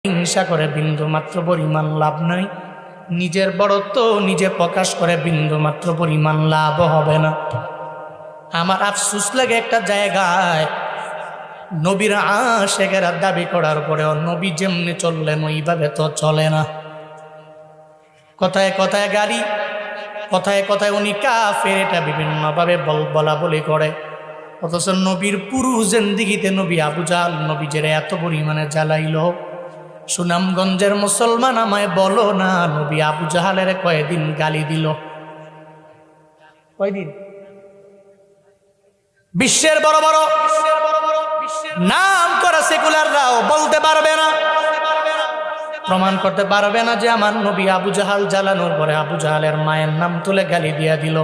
হিংসা করে বিন্দু মাত্র পরিমাণ লাভ নাই। নিজের বড়ত্ব নিজে প্রকাশ করে বিন্দু মাত্র পরিমাণ লাভ হবে না। আমার আফসোস লাগে একটা জায়গায় নবীর আশেকেরা দাবি করার পরেও নবী যেমনি চললেন ওইভাবে তো চলে না। কথায় কথায় গালি, কথায় কথায় উনি কাফের, এটা বিভিন্নভাবে বলা বলি করে। অথচ নবীর পুরো জিন্দেগিতে নবী আবু জাহল নবীজের এত পরিমাণে জ্বালাইল। সুনামগঞ্জের মুসলমান আমায় বলো না, নবী আবু জাহালের কয়দিন গালি দিল? কয়দিন? বিশ্বের বড় বড় নাম করা সেকুলাররাও বলতে পারবে না, প্রমাণ করতে পারবে না যে আমার নবী আবু জাহাল জ্বালানোর পরে আবু জাহালের মায়ের নাম তুলে গালি দিয়া দিল।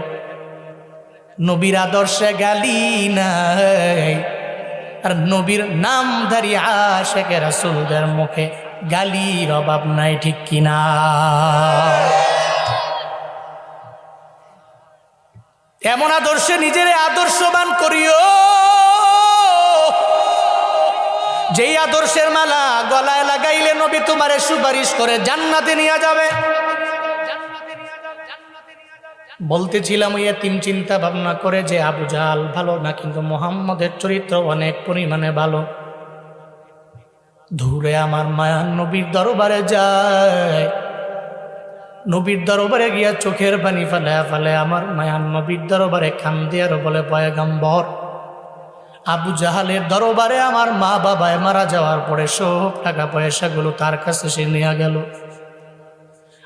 নবীর আদর্শে গালি নাই, আর নবীর নামধারী আশেকে রাসূলদের মুখে গালির অভাব নাই, ঠিক কিনা? এমন আদর্শে নিজের আদর্শবান করিও, যেই আদর্শের মালা গলায় লাগাইলে নবী তোমারে সুপারিশ করে জান্নাতে নিয়ে যাবে। বলতেছিলাম ওই এতিম চিন্তা ভাবনা করে যে আবু জাহাল ভালো না, কিন্তু মুহাম্মদের চরিত্র অনেক পরিমাণে ভালো। ধুরে আমার মায়ার নবীর দরবারে যায়, নবীর দরবারে গিয়া চোখের পানি ফেলে ফেলে আমার মায়ার নবীর দরবারে কান্দে আর বলে, পয়গম্বর, আবু জাহালের দরবারে আমার মা বাবায় মারা যাওয়ার পরে সব টাকা পয়সাগুলো তার কাছে সে নিয়ে গেল।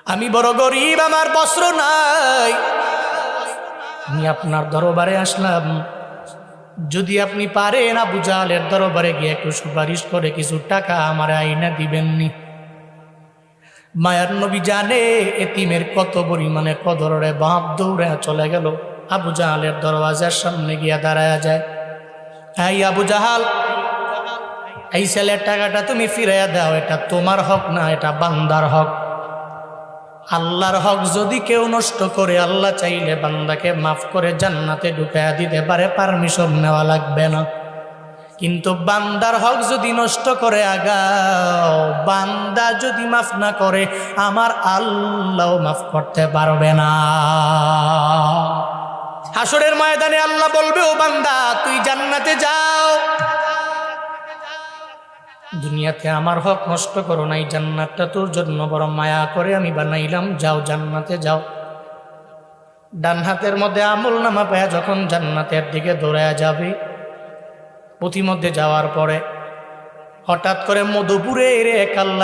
আমি বড় গরিব, আমার বস্ত্র নাই, আমি আপনার দরবারে আসলাম, যদি আপনি পারেন আবু জাহালের দরবারে গিয়ে একটু সুপারিশ করে কিছু টাকা আমার আইনা দিবেননি। মায়ার নবী জানে এতিমের কত পরিমাণে কদরে, বাপ দৌড়ে চলে গেল আবু জাহালের দরওয়াজার সামনে গিয়া দাঁড়ায়া যায়। এই আবু জাহাল, এই ছেলের টাকাটা তুমি ফিরাইয়া দাও, এটা তোমার হক না, এটা বান্দার হক। আল্লাহর হক যদি কেউ নষ্ট করে, আল্লাহ চাইলে বান্দাকে মাফ করে জান্নাতে ঢুকাইয়া দিতে পারে, পারমিশন নেওয়া লাগবে না। কিন্তু বান্দার হক যদি নষ্ট করে আগাও, বান্দা যদি মাফ না করে, আমার আল্লাহ মাফ করতে পারবে না। হাসরের ময়দানে আল্লাহ বলবে, ও বান্দা তুই জান্নাতে যাও, দুনিয়াতে আমার হক নষ্ট করো নাই, জান্নাতটা তোর জন্য বড় মায়া করে আমি বানাইলাম, যাও জান্নাতে যাও। ডান হাতের মধ্যে আমল নামা পায়া যখন জান্নাতের দিকে দৌড়ায়া যাবে, পথিমধ্যে যাওয়ার পরে হঠাৎ করে মধুপুরে এক আল্লাহ